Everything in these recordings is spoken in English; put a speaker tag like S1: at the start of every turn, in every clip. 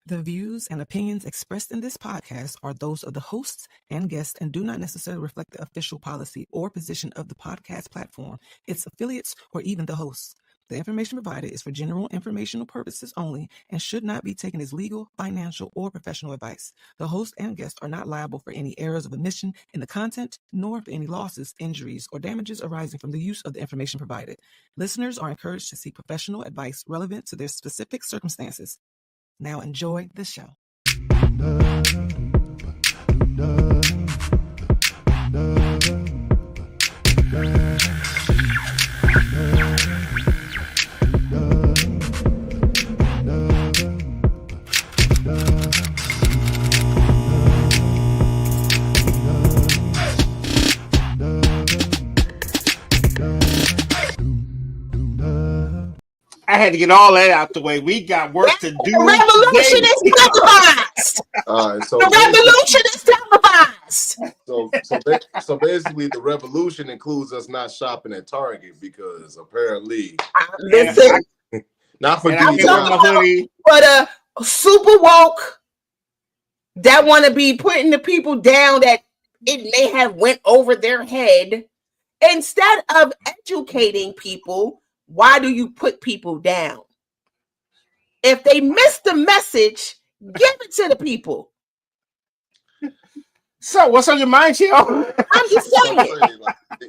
S1: The views and opinions expressed in this podcast are those of the hosts and guests and do not necessarily reflect the official policy or position of the podcast platform, its affiliates, or even the hosts. The information provided is for general informational purposes only and should not be taken as legal, financial, or professional advice. The host and guests are not liable for any errors of omission in the content, nor for any losses, injuries, or damages arising from the use of the information provided. Listeners are encouraged to seek professional advice relevant to their specific circumstances. Now enjoy the show.
S2: I had to get all that out the way. We got work to do.
S3: The revolution is televised.
S4: All right, so
S3: the revolution is televised.
S4: So basically, the revolution includes us not shopping at Target because apparently,
S3: Listen,
S4: not for
S2: I'm
S4: you,
S2: wearing my hoodie.
S3: but super woke that want to be putting the people down that it may have went over their head instead of educating people. Why do you put people down? If they miss the message, give it to the people.
S2: So, what's on your mind, Chill?
S3: I'm just saying.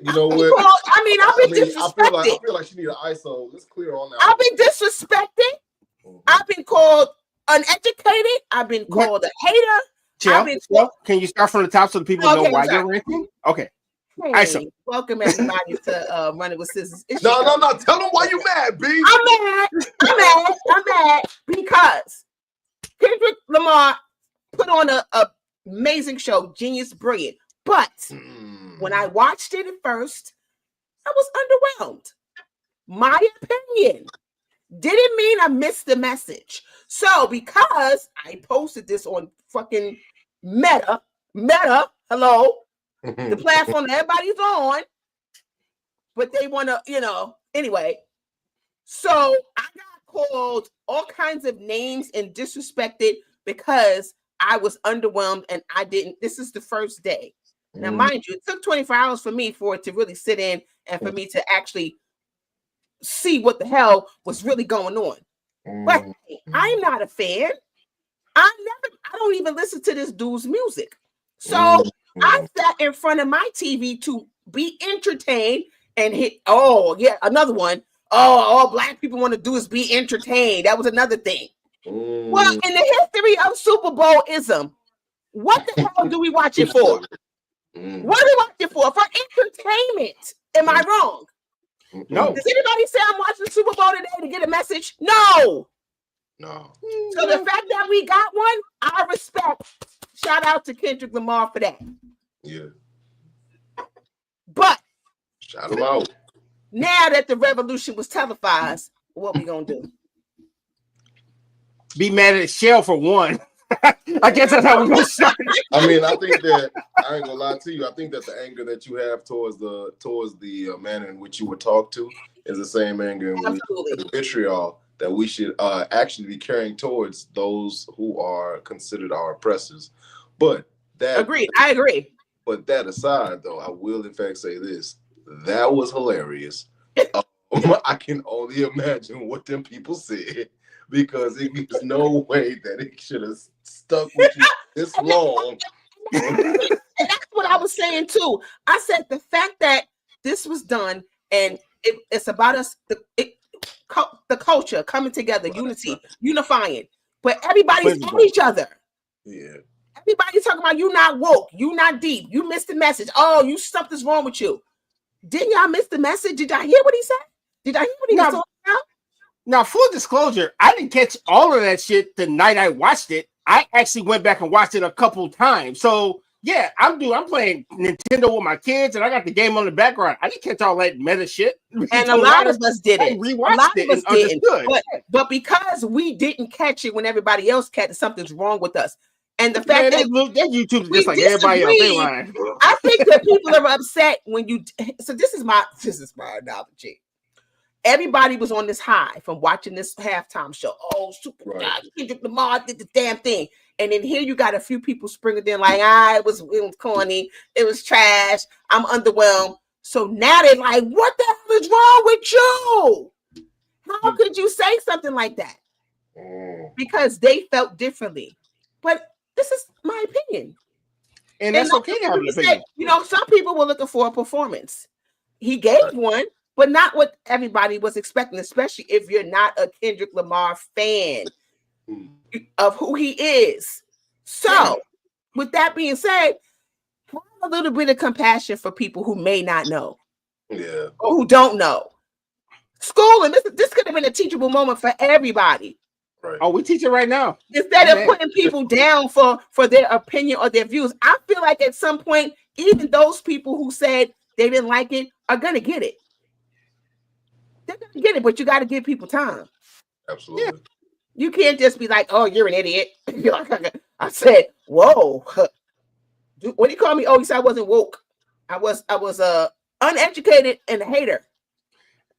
S4: You know what?
S3: I've been disrespected.
S4: I feel like she need an ISO. Let's clear on that.
S3: I've been disrespected.
S4: Mhm.
S3: I've been called uneducated. I've been called a hater.
S2: Chill. Can you start from the top so the people know why you're ranting? Okay.
S3: Hey, welcome everybody to Running with Scissors.
S4: No. Tell them why you mad, B.
S3: I'm mad because Kendrick Lamar put on a amazing show, genius, brilliant. But when I watched it at first, I was underwhelmed. My opinion didn't mean I missed the message. So because I posted this on fucking Meta, hello. The platform that everybody's on, but they want to, anyway. So I got called all kinds of names and disrespected because I was underwhelmed and I didn't. This is the first day. Now, mind you, it took 24 hours for me for it to really sit in and for me to actually see what the hell was really going on. But I'm not a fan. I don't even listen to this dude's music. So I sat in front of my TV to be entertained and hit. Oh, yeah, another one. Oh, all black people want to do is be entertained. That was another thing. Well, in the history of Super Bowl-ism, what the hell do we watch it for? What do we watch it for? For entertainment. Am I wrong?
S2: No.
S3: Does anybody say I'm watching the Super Bowl today to get a message? No. So the fact that we got one, I respect. Shout out to Kendrick Lamar for that.
S4: Yeah.
S3: But
S4: shout him out.
S3: Now that the revolution was televised, what we gonna do?
S2: Be mad at Shell for one. I guess that's how we're gonna start.
S4: I mean, I think that I ain't gonna lie to you. I think that the anger that you have towards the manner in which you were talked to is the same anger and the vitriol that we should actually be carrying towards those who are considered our oppressors. But that
S3: I agree.
S4: But that aside, though, I will in fact say this: that was hilarious. I can only imagine what them people said because there's no way that it should have stuck with you this long.
S3: And that's what I was saying too. I said the fact that this was done and it's about us, the culture coming together, unity, unifying, but everybody's at each other.
S4: Yeah.
S3: Everybody's talking about you not woke, you not deep, you missed the message. Oh, something's wrong with you. Didn't y'all miss the message? Did y'all hear what he said? Did I hear what he was talking about?
S2: Now, full disclosure, I didn't catch all of that shit the night I watched it. I actually went back and watched it a couple times. So yeah, I'm playing Nintendo with my kids, and I got the game on the background. I didn't catch all that meta shit.
S3: And a lot of us didn't.
S2: I rewatched it and understood.
S3: But because we didn't catch it when everybody else catch it, something's wrong with us. And the fact that
S2: YouTube is just like everybody else. They lying.
S3: I think that people are upset when you. So this is my analogy. everybody was on this high from watching this halftime show. Oh, super God, Kendrick Lamar did the damn thing. And then here you got a few people springing in like, it was corny, it was trash, I'm underwhelmed. So now they're like, what the hell is wrong with you? How could you say something like that? Because they felt differently. But this is my opinion.
S2: And that's okay to have an opinion.
S3: You know, some people were looking for a performance. He gave one, but not what everybody was expecting, especially if you're not a Kendrick Lamar fan of who he is. So, with that being said, have a little bit of compassion for people who may not know.
S4: Yeah.
S3: Or who don't know. Schooling, this could have been a teachable moment for everybody.
S4: Right.
S2: Oh, we teach it right now.
S3: Instead of putting people down for their opinion or their views, I feel like at some point, even those people who said they didn't like it are gonna get it. They're gonna get it, but you got to give people time.
S4: Absolutely.
S3: Yeah. You can't just be like, "Oh, you're an idiot." I said, "Whoa, what do you call me?" Oh, you said I wasn't woke. I was uneducated and a hater.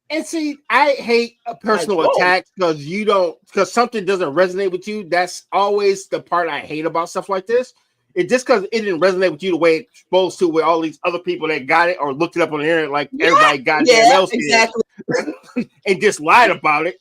S2: And see, I hate a personal attack because something doesn't resonate with you. That's always the part I hate about stuff like this. It just because it didn't resonate with you the way it's supposed to with all these other people that got it or looked it up on the internet like everybody got else
S3: exactly.
S2: and just lied about it.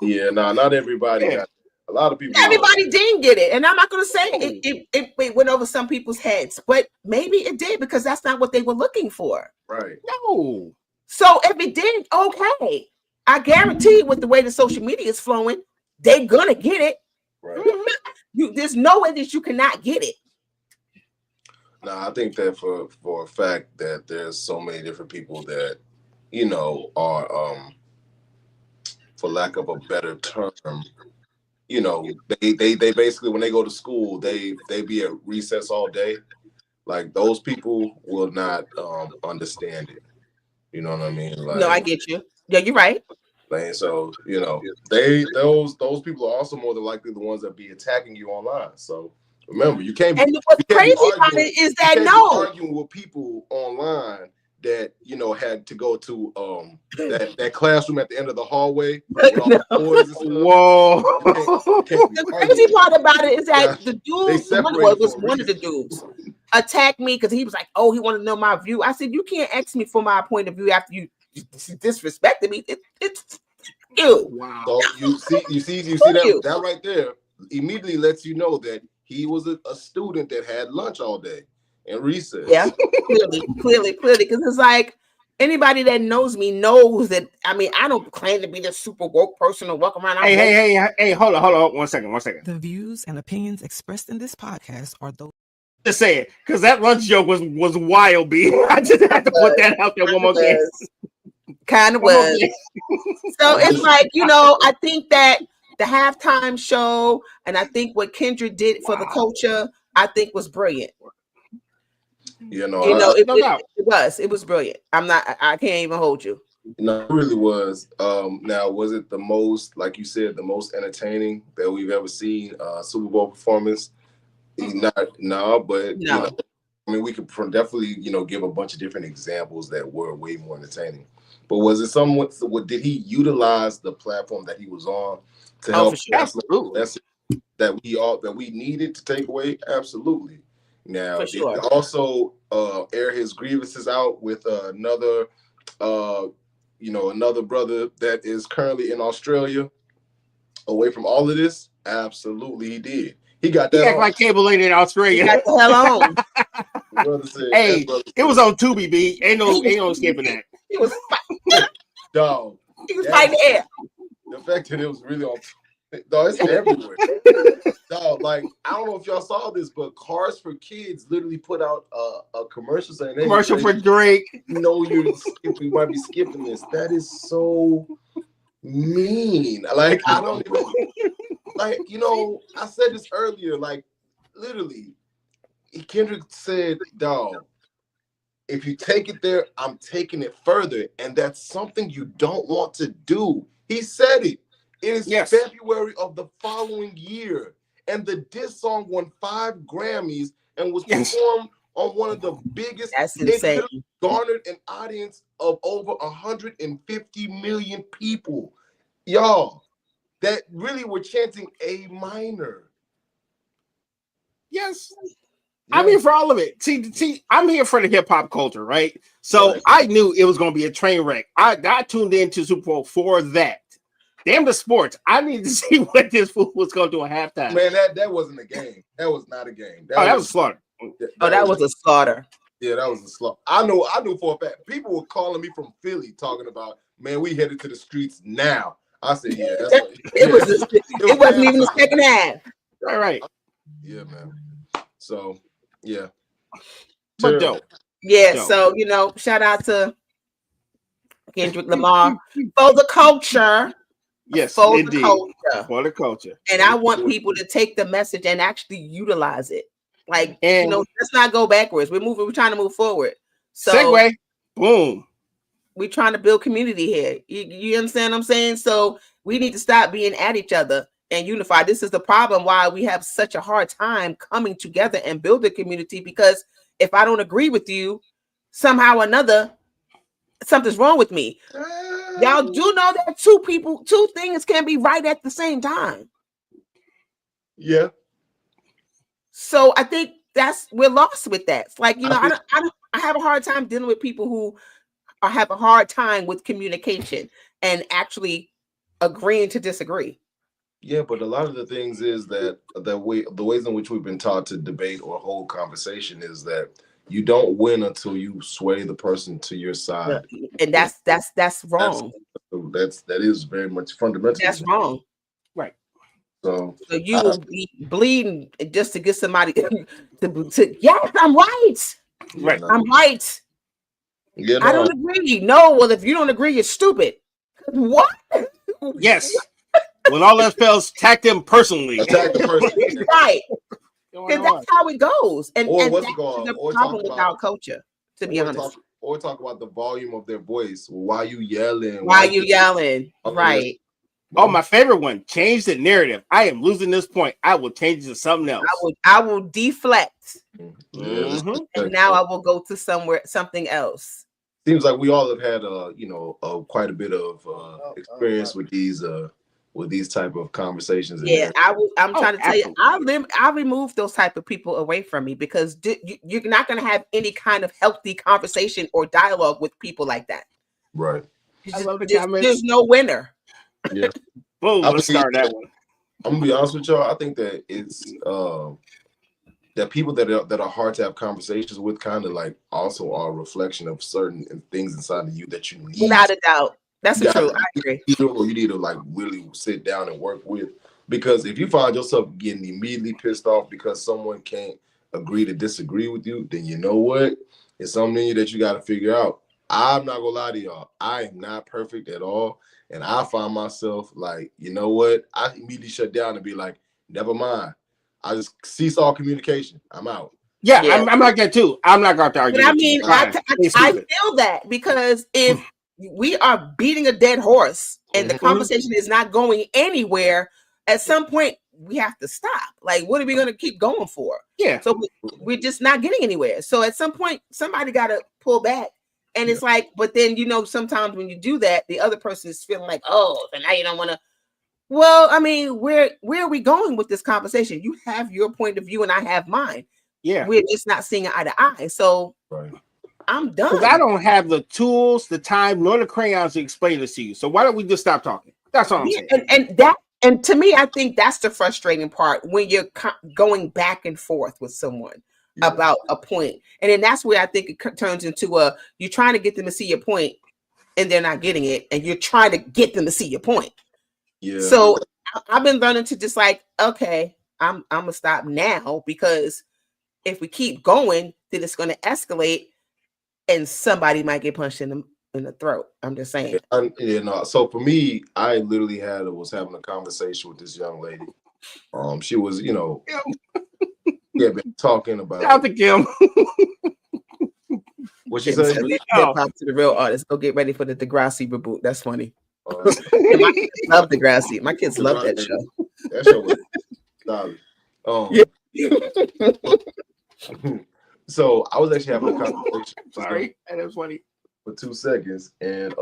S4: Yeah, no, not everybody got it. A lot of people.
S3: Everybody didn't get it, and I'm not going to say it went over some people's heads, but maybe it did because that's not what they were looking for.
S4: Right.
S2: No.
S3: So if it did, okay. I guarantee with the way the social media is flowing, they're gonna get it.
S4: Right.
S3: There's no way that you cannot get it.
S4: No, I think that for a fact that there's so many different people that, you know, are for lack of a better term, you know, they basically when they go to school, they be at recess all day. Like those people will not understand it. You know what I mean? Like,
S3: no, I get you. Yeah, you're right.
S4: Like, so, you know, those people are also more than likely the ones that be attacking you online. So remember, you can't.
S3: And what's crazy about it is that
S4: arguing with people online that you know had to go to that classroom at the end of the hallway.
S2: Whoa!
S3: The crazy part about it is that the dude was one of the dudes attacked me because he was like, "Oh, he wanted to know my view." I said, "You can't ask me for my point of view after you disrespected me." It's you.
S2: Wow.
S4: So you see that right there immediately lets you know that he was a student that had lunch all day and recess.
S3: Yeah, clearly, because it's like anybody that knows me knows that. I mean, I don't claim to be the super woke person or walk around.
S2: Hey, hold on, one second.
S1: The views and opinions expressed in this podcast are those.
S2: Just say it, because that lunch joke was wild, B. I just had to put that out there one more time.
S3: Kind of was. So it's like, you know, I think that the halftime show and I think what Kendrick did for the culture, I think was brilliant.
S4: You know,
S3: it was brilliant. I can't even hold you.
S4: No, it really was. Now, was it the most, like you said, the most entertaining that we've ever seen Super Bowl performance? But you know, I mean, we could definitely, you know, give a bunch of different examples that were way more entertaining. But was it did he utilize the platform that he was on to help?
S2: Absolutely.
S4: That we needed to take away? Absolutely. Now, did he also air his grievances out with another brother that is currently in Australia away from all of this? Absolutely, he did. He got that.
S2: He act like cable ain't in Australia.
S3: He got the hell on.
S2: Hey, it was on Tubi, B. Ain't no escaping that.
S3: He was fighting.
S4: Dog.
S3: He was fighting the air.
S4: The fact that it was really on. Dog, it's everywhere. Dog, like I don't know if y'all saw this, but Cars for Kids literally put out a commercial saying, hey,
S2: commercial for Drake.
S4: You know you might be skipping this. That is so mean. Like I don't even. Like, you know, I said this earlier, like, literally, Kendrick said, dog, if you take it there, I'm taking it further. And that's something you don't want to do. He said it. It is February of the following year. And the diss song won 5 Grammys and was performed on one of the biggest.
S3: That's insane.
S4: It garnered an audience of over 150 million people, y'all, that really were chanting A minor.
S2: Yes.
S4: Yeah.
S2: I'm here for all of it. See, I'm here for the hip hop culture, right? So I knew it was going to be a train wreck. I tuned into Super Bowl for that. Damn the sports. I need to see what this fool was going to do at halftime.
S4: Man, that wasn't a game. That was not a game.
S2: That was slaughter.
S3: That was a slaughter.
S4: Yeah, that was a slaughter. I knew for a fact. People were calling me from Philly talking about, man, we headed to the streets now. I said, yeah.
S3: It wasn't even the second half.
S2: Right.
S4: Yeah, man. So, yeah.
S2: But dope.
S3: Yeah,
S2: dope.
S3: So, shout out to Kendrick Lamar for the culture.
S2: Yes,
S3: for
S2: indeed.
S3: the culture.
S2: For the culture.
S3: And I want people to take the message and actually utilize it. Like, let's not go backwards. We're trying to move forward. So
S2: segue. Boom.
S3: We're trying to build community here. You understand what I'm saying? So we need to stop being at each other and unify. This is the problem why we have such a hard time coming together and build a community, because if I don't agree with you, somehow or another, something's wrong with me. Y'all do know that two things can be right at the same time.
S4: Yeah.
S3: So I think we're lost with that. It's like, I have a hard time dealing with people who have a hard time with communication and actually agreeing to disagree.
S4: Yeah, but a lot of the things is that the ways in which we've been taught to debate or hold conversation is that you don't win until you sway the person to your side,
S3: and that's wrong.
S4: That is very much fundamental.
S3: That's wrong,
S2: right?
S4: So
S3: you will be bleeding just to get somebody to yes, I'm right.
S2: Right,
S3: I'm right.
S4: Yeah,
S3: I don't agree. No, well, if you don't agree, you're stupid. What?
S2: Yes. When all else fails, attack them personally.
S4: Attack the person.
S3: Right. Because that's how it goes. And that's the problem with our culture, to be honest.
S4: Or talk about the volume of their voice. Why you yelling?
S3: Why you yelling? Right.
S2: Oh, my favorite one. Change the narrative. I am losing this point. I will change it to something else.
S3: I will deflect.
S4: Mm-hmm.
S3: And now I will go to something else.
S4: Seems like we all have had quite a bit of experience with these type of conversations.
S3: Yeah, I'm trying to tell you, I remove those type of people away from me, because you're not going to have any kind of healthy conversation or dialogue with people like that.
S4: Right.
S3: There's no winner.
S4: Yeah.
S2: Boom. Let's start that one.
S4: I'm gonna be honest with y'all. I think that it's that people that are hard to have conversations with kind of like also are a reflection of certain things inside of you that you need.
S3: Without a doubt. That's the truth. I agree.
S4: Or you need to like really sit down and work with, because if you find yourself getting immediately pissed off because someone can't agree to disagree with you, then you know what? It's something that you got to figure out. I'm not gonna lie to y'all. I am not perfect at all. And I find myself like, you know what? I immediately shut down and be like, never mind. I just cease all communication. I'm out.
S2: Yeah. I'm like that too. I'm not going to argue.
S3: But I mean, I feel that, because if we are beating a dead horse and the conversation is not going anywhere, at some point we have to stop. Like, what are we going to keep going for?
S2: Yeah.
S3: So we're just not getting anywhere. So at some point, somebody got to pull back. And it's like, but then, sometimes when you do that, the other person is feeling like, oh, so now you don't want to. Well, I mean, where are we going with this conversation? You have your point of view and I have mine.
S2: Yeah.
S3: We're just not seeing eye to eye. So I'm done.
S2: Because I don't have the tools, the time, nor the crayons to explain this to you. So why don't we just stop talking? That's all I'm saying.
S3: And to me, I think that's the frustrating part, when you're going back and forth with someone about a point. And then that's where I think it turns into you're trying to get them to see your point and they're not getting it. And you're trying to get them to see your point. Yeah. So I've been learning to just like, okay, I'm going to stop now, because if we keep going, then it's going to escalate and somebody might get punched in the throat. I'm just saying.
S4: So for me, I literally was having a conversation with this young lady. She was, been talking about.
S2: Shout out to Kim.
S4: What she said?
S3: Hip hop to the real artist. Go get ready for the Degrassi reboot. That's funny. My kids love Degrassi. My kids love that show. That show was solid.
S4: So I was actually having a conversation.
S2: Sorry, that was funny.
S4: For 2 seconds, and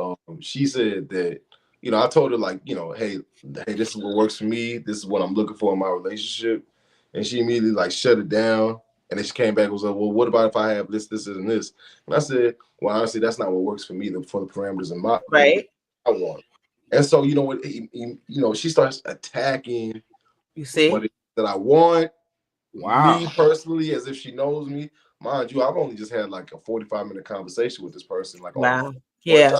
S4: she said that, you know, I told her like, you know, hey, this is what works for me. This is what I'm looking for in my relationship, and she immediately like shut it down. And then she came back and was like, well, what about if I have this, and this? And I said, well, honestly, that's not what works for me. For the parameters of my
S3: right.
S4: I want. And so, you know what, you know, she starts attacking.
S3: You see
S4: what it is that I want.
S2: Wow.
S4: Me personally, as if she knows me. Mind you, I've only just had like a 45-minute conversation with this person. Like,
S3: wow, yeah.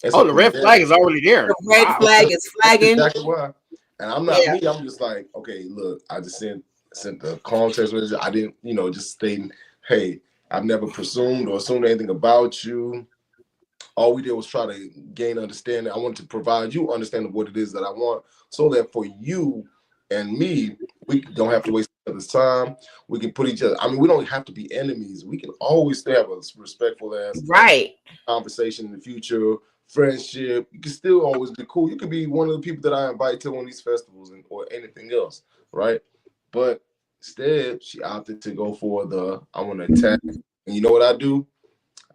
S2: So the red flag is already there.
S3: The red flag is flagging.
S4: Exactly why. And I'm not me. I'm just like, okay, look, I just sent the calm text message. I didn't, you know, just stating, hey, I've never presumed or assumed anything about you. All we did was try to gain understanding. I wanted to provide you understanding of what it is that I want, so that for you and me, we don't have to waste each other's time. We can put each other. I mean, we don't have to be enemies. We can always still have a respectful ass conversation in the future. Friendship. You can still always be cool. You could be one of the people that I invite to one of these festivals or anything else, right? But instead, she opted to go for the I want to attack. And you know what I do?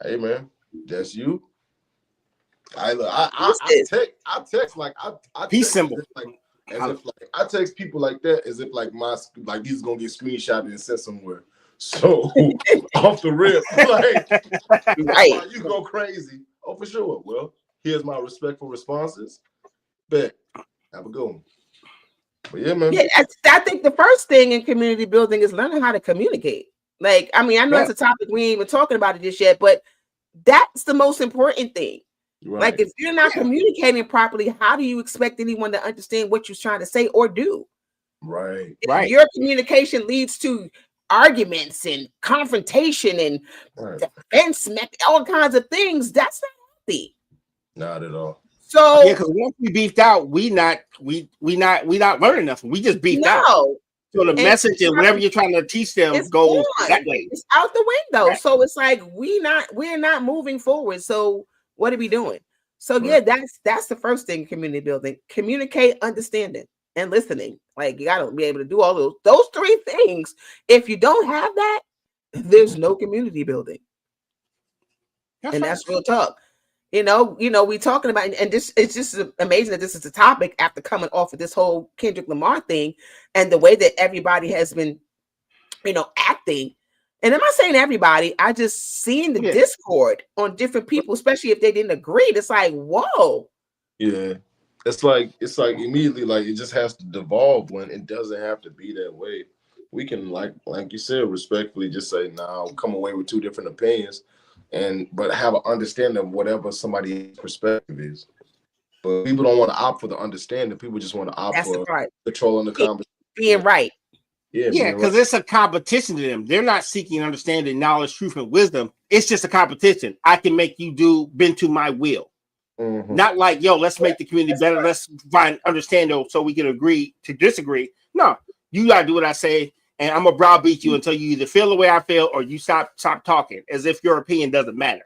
S4: Hey man, that's you. I text like I
S2: peace symbol.
S4: Like, as if like I text people like that as if like these gonna get screenshotted and sent somewhere. So off the rip, like
S3: right,
S4: you go crazy. Oh, for sure. Well, here's my respectful responses. Bet. Have a good one. But yeah, man.
S3: Yeah, I think the first thing in community building is learning how to communicate. Like, I mean, I know it's a topic we ain't even talking about it just yet, but that's the most important thing. Right. Like, if you're not communicating properly, how do you expect anyone to understand what you're trying to say or do?
S4: Right.
S3: If your communication leads to arguments and confrontation and defense, all kinds of things, that's not healthy.
S4: Not at all.
S3: So
S2: because once we beefed out, we not learning nothing. We just beefed out. So the message and whatever you're trying to teach them goes that way.
S3: It's out the window. Right. So it's like we're not moving forward. So what are we doing? So yeah, that's the first thing in community building. Communicate, understanding, and listening. Like, you gotta be able to do all those three things. If you don't have that, there's no community building. That's real talk. You know, we talking about, and this, it's just amazing that this is the topic after coming off of this whole Kendrick Lamar thing and the way that everybody has been, acting. And I'm not saying everybody, I just seen the discord on different people, especially if they didn't agree. It's like, whoa.
S4: Yeah. It's like immediately, like, it just has to devolve when it doesn't have to be that way. We can, like you said, respectfully just say, nah, come away with two different opinions, but have an understanding of whatever somebody's perspective is. But people don't want to opt for the understanding. People just want to opt for controlling the conversation.
S3: Being right.
S2: Yeah, because it's a competition to them. They're not seeking understanding, knowledge, truth, and wisdom. It's just a competition. I can make you bend to my will. Mm-hmm. Not like, yo, let's make the community better. Let's find understanding so we can agree to disagree. No, you gotta do what I say, and I'm gonna browbeat you until you either feel the way I feel or you stop talking as if your opinion doesn't matter.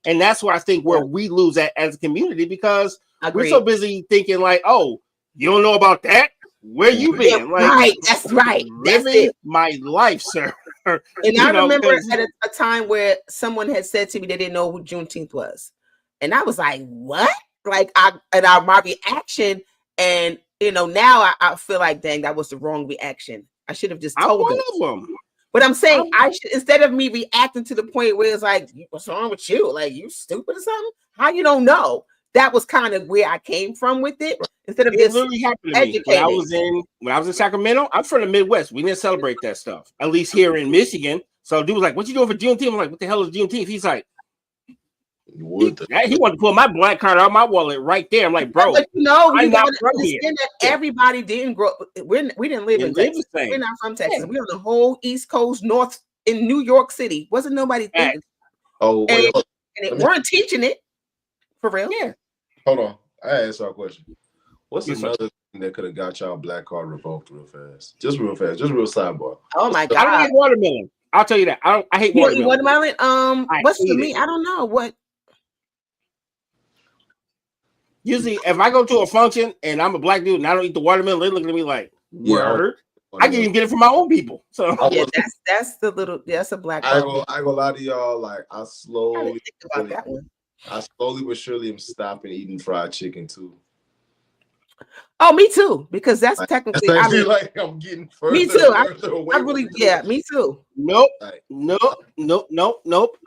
S2: And that's where I think where we lose at as a community, because we're so busy thinking like, oh, you don't know about that? Where you been? Like,
S3: right, that's right.
S2: Living my life, sir.
S3: And I remember at a time where someone had said to me they didn't know who Juneteenth was. And I was like, what? Like, my reaction, and now I feel like, dang, that was the wrong reaction. I should have just told them. But I'm saying I should, instead of me reacting to the point where it's like, what's wrong with you? Like, you stupid or something? How you don't know? That was kind of where I came from with it. Instead of just
S2: literally happened to me when I was in Sacramento. I'm from the Midwest. We didn't celebrate that stuff, at least here in Michigan. So dude was like, "What you doing for Juneteenth?" I'm like, "What the hell is Juneteenth?" He's like, he wanted to pull my black card out of my wallet right there. I'm like, bro,
S3: but you gotta understand that everybody didn't grow up. We didn't live in Texas. We're not from Texas. We're on the whole East Coast, North in New York City. Wasn't nobody thinking? And they weren't teaching it for real.
S2: Yeah.
S4: Hold on, I asked y'all a question. What's another thing that could have got y'all black card revoked real fast? Just real sidebar.
S3: Oh my God!
S2: I don't eat watermelon. I'll tell you that. I hate watermelon.
S3: What's for me? I don't know what.
S2: Usually, if I go to a function and I'm a black dude and I don't eat the watermelon, they look at me like, word. I can even get it from my own people. So
S3: yeah, that's a black.
S4: I ain't gonna lie to y'all. Like I slowly but surely am stopping eating fried chicken too.
S3: Oh, me too. Because that's technically.
S4: I mean, like I'm getting further.
S3: Me too. I
S4: really,
S3: me too.
S2: Nope.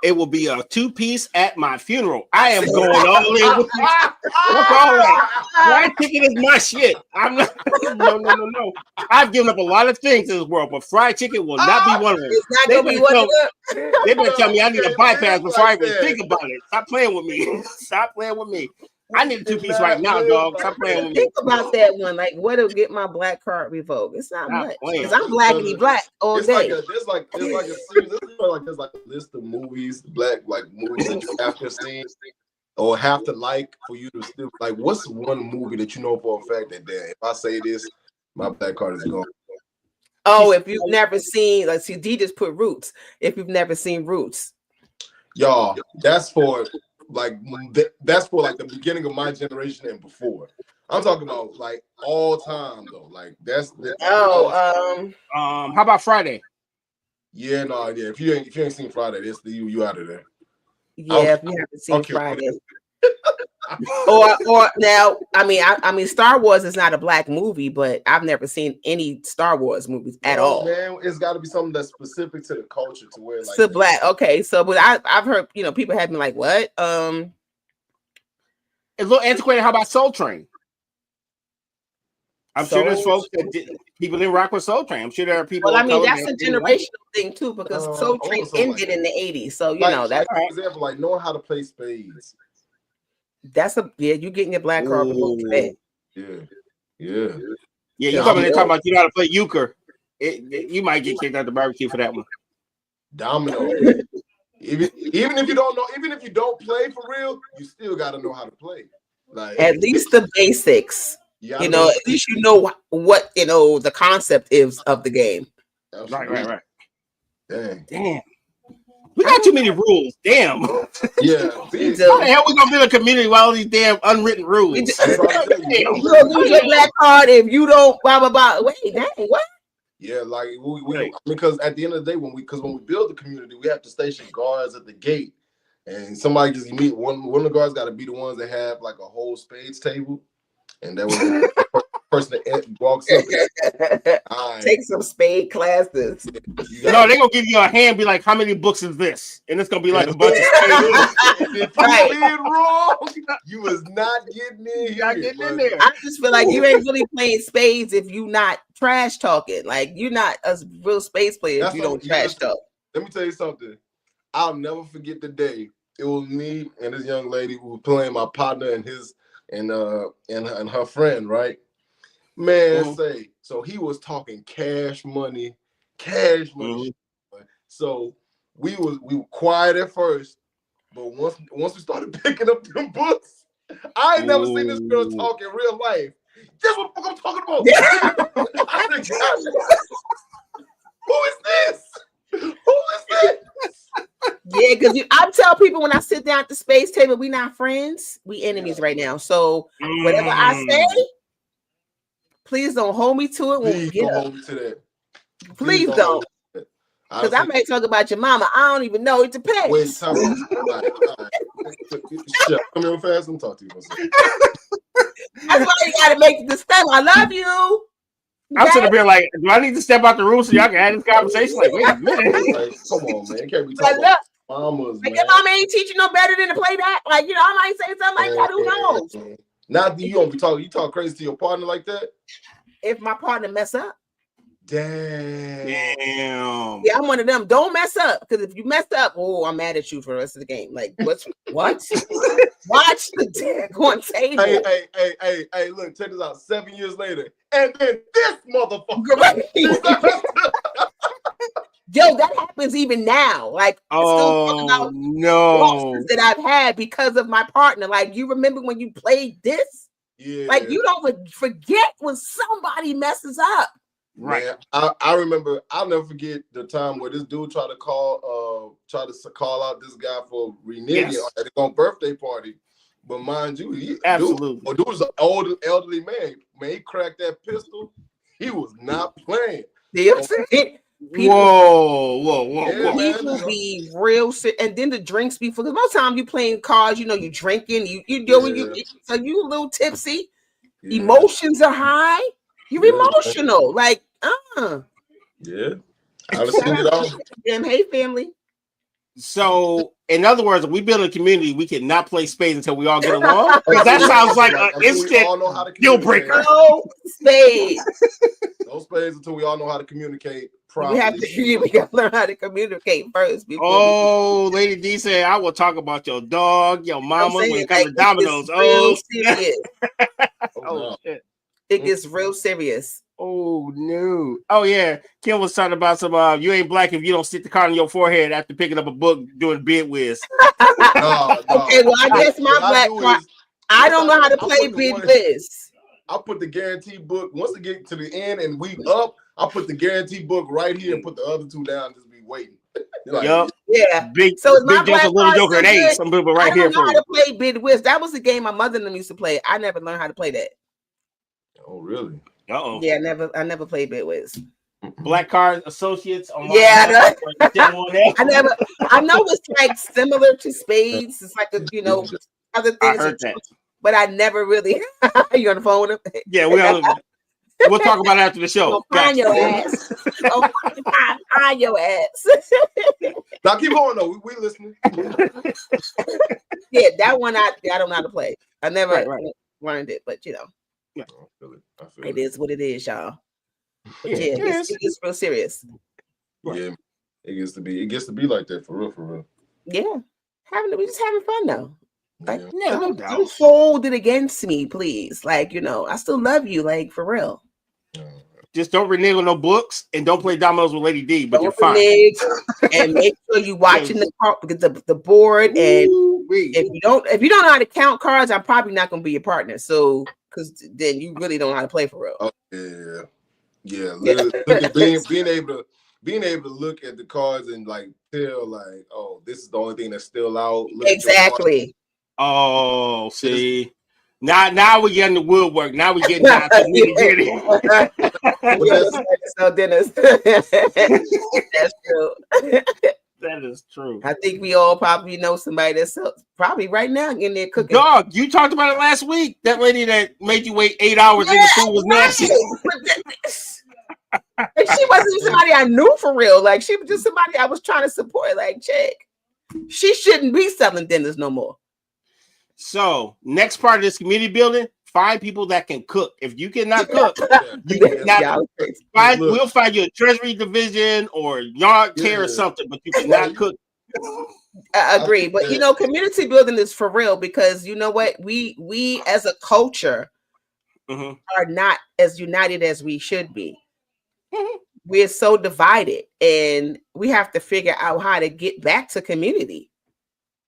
S2: It will be a 2-piece at my funeral. I am going all in with fried chicken is my shit. I'm not. No. I've given up a lot of things in this world, but fried chicken will not be one of them.
S3: It's not gonna be one of them.
S2: They better tell me I need a bypass before I even think about it. Stop playing with me. Stop playing with me. I need a 2-piece right now, dog. Stop playing with me.
S3: Think about that one. Like, what'll get my black card revoked? It's not much. Because I'm blackity black all day.
S4: There's like a series. There's like a list of movies, black movies that you have to see or have to like for you to still like. What's one movie that you know for a fact that if I say this, my black card is gone?
S3: Oh, if you've never seen, let's see, D just put Roots. If you've never seen Roots,
S4: y'all, that's for the beginning of my generation and before. I'm talking about like all time though. Like that's the
S2: how about Friday?
S4: Yeah, no, yeah. If you ain't seen Friday, this you out of there.
S3: Yeah, if you haven't seen Friday. or now, I mean, Star Wars is not a black movie, but I've never seen any Star Wars movies at all.
S4: Man, it's got to be something that's specific to the culture to where like
S3: to black. Okay, so but I've heard people have been like, what? It's
S2: a little antiquated. How about Soul Train? I'm sure there's folks people didn't rock with Soul Train. I'm sure there are people.
S3: Well, I mean, that's a generational thing too, because Soul Train ended in the 80s. So that's
S4: for example, like knowing how to play spades.
S3: That's you getting your black card before today.
S2: Yeah. You coming in talking about you know how to play euchre. You might get kicked out the barbecue for that one.
S4: Domino. even if you don't know, even if you don't play for real, you still got to know how to play. Like
S3: at least the basics. At least you know what the concept is of the game.
S2: Absolutely. Right. Damn. We got too many rules. Damn.
S4: Yeah.
S2: How the hell we gonna build a community with all these damn unwritten rules?
S3: You'll lose your black card if you don't blah blah blah. Wait, dang, what?
S4: Yeah, like we because at the end of the day, when we build the community, we have to station guards at the gate, and somebody just meet one of the guards got to be the ones that have like a whole spades table, and that was the person that walks up.
S3: Take some spade classes.
S2: No, they're gonna give you a hand, be like, how many books is this? And it's gonna be like a bunch of spades.
S4: If you did wrong, you was not getting in here.
S3: I just feel like you ain't really playing spades if you not trash talking. Like you're not a real spades player if you don't trash talk.
S4: Let me tell you something. I'll never forget the day. It was me and this young lady who was playing my partner and his and her friend, right? Man, so he was talking cash money. So we were quiet at first, but once we started picking up them books, I ain't never seen this girl talk in real life. That's what the fuck I'm talking about. I said, who is this?
S3: Yeah, because I tell people when I sit down at the space table, we not friends, we enemies right now. So whatever I say, please don't hold me to it when we get up. Please don't. Because I may talk about your mama. I don't even know. It depends.
S4: Wait, time out. All right. Shut. Come here fast and talk to you.
S3: That's why you got to make the step. I love you.
S2: I'm sitting there like, do I need to step out the room so y'all can have this conversation? Like, wait a minute.
S4: Like, come on, man. Can't be talking about mamas,
S3: like, your mama ain't teaching no better than to play that. Like, I might say something like that. Who knows?
S4: Not that you don't be talking. You talk crazy to your partner like that?
S3: If my partner mess up.
S4: Damn.
S3: Yeah, I'm one of them. Don't mess up. Because if you mess up, I'm mad at you for the rest of the game. Like, what? Watch the daggone table.
S4: Hey, look, check this out. 7 years later. And then this motherfucker.
S3: Yo, that happens even now. Like, still about losses that I've had because of my partner. Like, you remember when you played this?
S4: Yeah.
S3: Like, you don't forget when somebody messes up.
S4: Right. Man, I remember. I'll never forget the time where this dude tried to call out this guy for reneging at his own birthday party. But mind you, dude was an elderly man. Man, he cracked that pistol. He was not playing.
S3: You know what I'm saying? People,
S2: whoa.
S3: People be real sick, and then the drinks be full. Because most time you playing cards, you drinking, you doing so you a little tipsy. Yeah. Emotions are high. You're emotional, like
S4: Yeah, I've seen it all.
S3: Hey, family.
S2: So, in other words, if we build a community, we cannot play spades until we all get along. Because that sounds like an instant deal breaker.
S3: No spades.
S4: No spades until we all know how to communicate properly.
S3: We got to learn how to communicate first.
S2: Lady D said, I will talk about your dog, your mama, when it comes to dominoes.
S3: Shit. It gets real serious.
S2: Oh no! Oh yeah, Kim was talking about some. You ain't black if you don't stick the card on your forehead after picking up a book doing bid whiz.
S3: No. Okay, well I guess my black card. I don't know how to play bid whiz.
S4: I put the guarantee book once it get to the end and we up. I put the guarantee book right here and put the other two down. Just be waiting.
S2: Like,
S3: yeah.
S2: Big. So it's my black Little Joker at 8. Some people right here for you.
S3: I don't know how to play bid whiz. That was the game my mother and them used to play. I never learned how to play that.
S4: Oh really?
S3: Yeah, I never played bid whiz.
S2: Black Card Associates.
S3: I know it's like similar to spades. It's like other things.
S2: I heard that.
S3: But I never really. You on the phone with him?
S2: Yeah, we'll talk about it after the show.
S3: Find your ass. Find your ass.
S4: Now keep going though. We listening.
S3: Yeah, that one I don't know how to play. I never learned it, but
S2: Yeah.
S4: I feel
S3: it is what it is, y'all. But it's real serious.
S4: Yeah, it gets to be like that for real.
S3: Yeah, we just having fun though. Like,
S2: don't
S3: hold it against me, please. Like, I still love you, like for real.
S2: Just don't renege on no books and don't play dominoes with Lady D, but you're fine.
S3: And make sure you watching the board. And if you don't know how to count cards, I'm probably not gonna be your partner. So because then you really don't know how to play for real.
S4: Oh, yeah. Literally, being able to look at the cards and like tell like, oh, this is the only thing that's still out.
S3: Exactly.
S2: Oh, see. Now we're getting the woodwork. Now we're getting down to the nitty-gritty.
S3: So Dennis, that's true.
S2: That is true.
S3: I think we all probably know somebody that's probably right now in there cooking.
S2: Dog, you talked about it last week. That lady that made you wait 8 hours and the food was nasty.
S3: And she wasn't somebody I knew for real. Like she was just somebody I was trying to support. Like, chick, she shouldn't be selling dinners no more.
S2: So, next part of this community building, find people that can cook. If you cannot cook, we'll find you a treasury division or yard care or something, but you cannot cook.
S3: I agree. But community building is for real because you know what? We as a culture are not as united as we should be. We're so divided and we have to figure out how to get back to community.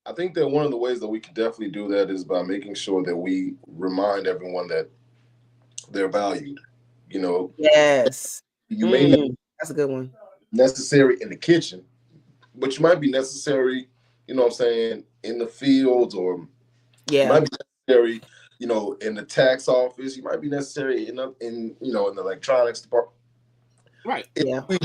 S4: I think that one of the ways that we can definitely do that is by making sure that we remind everyone that they're valued.
S3: Yes.
S4: You may not
S3: that's a good one.
S4: Necessary in the kitchen, but you might be necessary, in the fields or you might be necessary, in the tax office. You might be necessary in the electronics department.
S2: Right.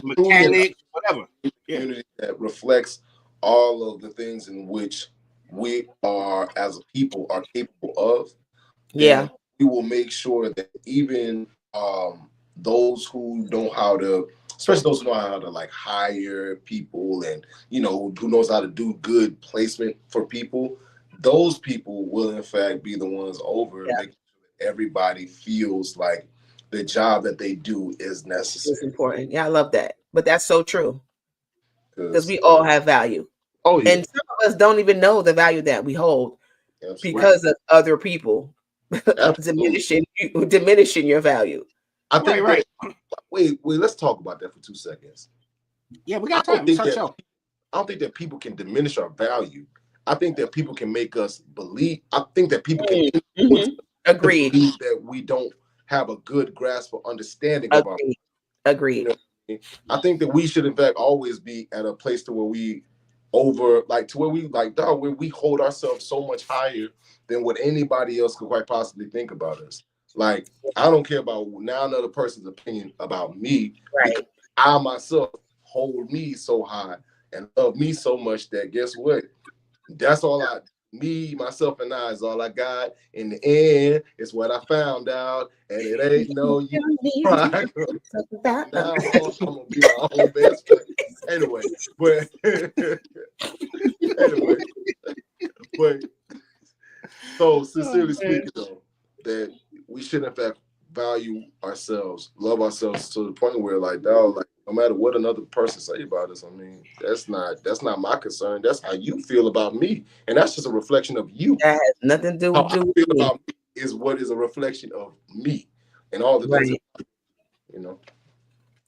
S4: Mechanic, whatever. Community that reflects all of the things in which we are as a people are capable of.
S3: Yeah.
S4: We will make sure that even those who know how to, especially those who know how to like hire people and who knows how to do good placement for people, those people will in fact be the ones over making sure that everybody feels like the job that they do is necessary.
S3: It's important. Yeah, I love that. But that's so true. Because we all have value.
S2: Oh, yeah.
S3: And some of us don't even know the value that we hold because of other people diminishing your value.
S4: I think wait, let's talk about that for 2 seconds.
S2: Yeah, we got time.
S4: I don't think that people can diminish our value. I think that people can make us believe. I think that people can
S3: agree
S4: that we don't have a good grasp or understanding of our.
S3: Agreed.
S4: I think that we should, in fact, always be at a place to where we where we hold ourselves so much higher than what anybody else could quite possibly think about us. Like, I don't care about now another person's opinion about me.
S3: Right.
S4: I myself hold me so high and love me so much that guess what? That's all me, myself, and I is all I got. In the end, it's what I found out, and it ain't no you. Now I'm gonna be my own best friend. Anyway, but so sincerely speaking, though, that we should in fact value ourselves, love ourselves to the point where, like, dog, like, no matter what another person say about us, I mean, that's not my concern. That's how you feel about me, and that's just a reflection of you.
S3: That has nothing to do with
S4: how I feel about me is what is a reflection of me, and all the things, you know.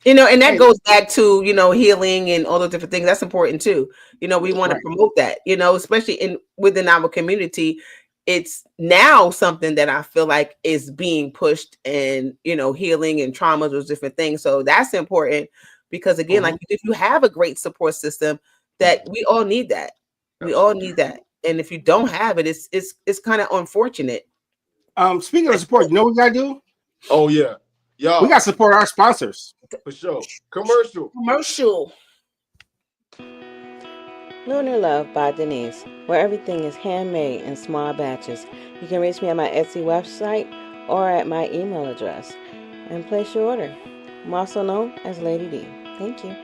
S3: And that goes back to, healing and all the different things. That's important too. We want to promote that, especially within our community. It's now something that I feel like is being pushed, and, healing and trauma, those different things. So that's important because, again, like, if you have a great support system, that we all need that. We all need that. And if you don't have it, it's kind of unfortunate.
S2: Speaking of support, you know what we gotta do?
S4: Oh yeah. Y'all,
S2: we gotta support our sponsors.
S4: For sure. Commercial.
S5: Lunar Love by Denise, where everything is handmade in small batches. You can reach me at my Etsy website or at my email address and place your order. I'm also known as Lady D. Thank you.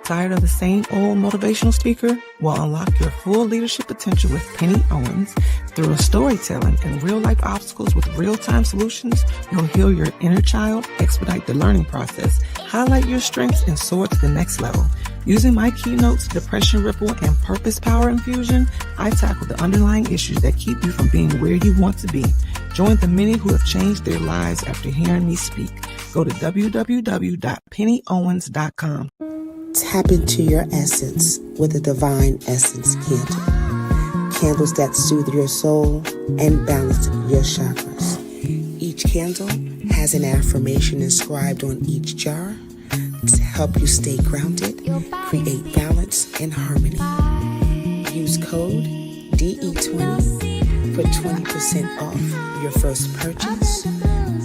S1: Tired of the same old motivational speaker? Well, unlock your full leadership potential with Penny Owens. Through storytelling and real-life obstacles with real-time solutions, you'll heal your inner child, expedite the learning process, highlight your strengths, and soar to the next level. Using my keynotes, Depression Ripple, and Purpose Power Infusion, I tackle the underlying issues that keep you from being where you want to be. Join the many who have changed their lives after hearing me speak. Go to www.pennyowens.com.
S6: Tap into your essence with a Divine Essence candle. Candles that soothe your soul and balance your chakras. Each candle has an affirmation inscribed on each jar to help you stay grounded, create balance and harmony. Use code DE20 for 20% off your first purchase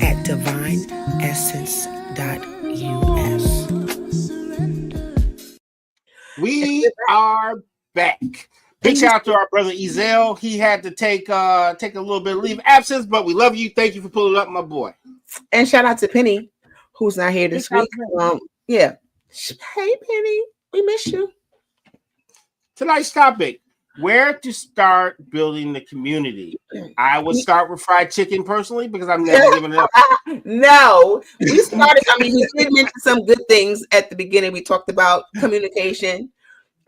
S6: at divineessence.us.
S2: We are back. Big shout out to our brother Ezel. He had to take a little bit of leave of absence, but we love you. Thank you for pulling up, my boy.
S3: And shout out to Penny, who's not here this week. Yeah. Hey, Penny, we miss you.
S2: Tonight's topic: where to start building the community. I would start with fried chicken personally because I've never given it up.
S3: No, we started. I mean, we did mention some good things at the beginning. We talked about communication.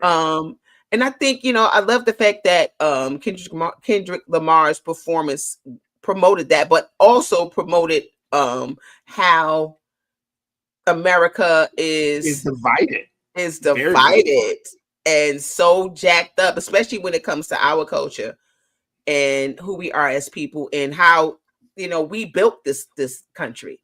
S3: And I think, I love the fact that Kendrick Lamar's performance promoted that, but also promoted how America is divided. And so jacked up, especially when it comes to our culture and who we are as people and how, we built this country.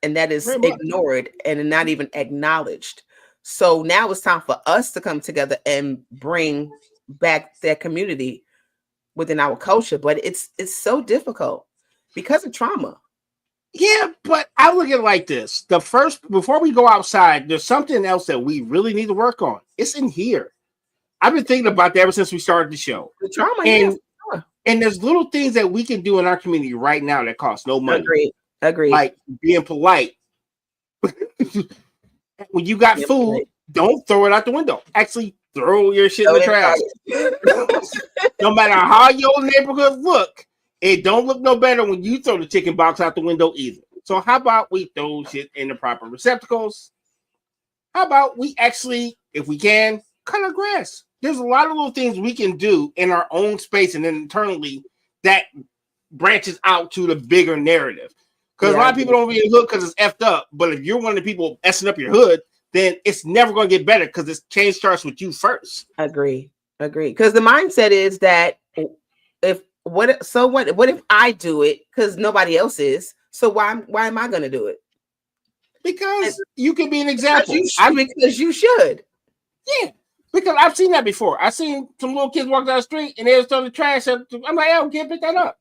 S3: And that is ignored and not even acknowledged. So now it's time for us to come together and bring back that community within our culture. But it's so difficult because of trauma.
S2: Yeah, but I look at it like this. Before we go outside, there's something else that we really need to work on. It's in here. I've been thinking about that ever since we started the show.
S3: The trauma,
S2: and there's little things that we can do in our community right now that cost no money.
S3: Agreed.
S2: Like being polite. When you got food, don't throw it out the window. Actually, throw your shit in the trash. No matter how your neighborhood look, it don't look no better when you throw the chicken box out the window either. So how about we throw shit in the proper receptacles? How about we actually, if we can, cut our grass? There's a lot of little things we can do in our own space and then internally that branches out to the bigger narrative. Because a lot of people don't really look because it's effed up. But if you're one of the people messing up your hood, then it's never going to get better because this change starts with you first.
S3: Agree. Because the mindset is that what if I do it because nobody else is? So why am I going to do it?
S2: Because you can be an example.
S3: Because you should.
S2: Yeah. Because I've seen that before. I've seen some little kids walk down the street and they was throwing the trash. I'm like, oh, can't pick that up.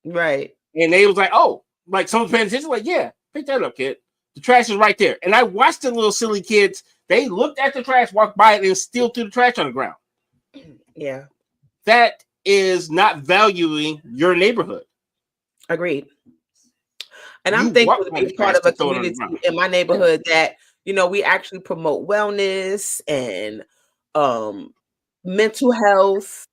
S3: Right.
S2: And they was like, oh, like someone's paying attention. Like, yeah, pick that up, kid. The trash is right there. And I watched the little silly kids. They looked at the trash, walked by it, and still threw the trash on the ground.
S3: Yeah.
S2: That is not valuing your neighborhood.
S3: Agreed. And I'm thankful to be part of a community in my neighborhood that, we actually promote wellness and mental health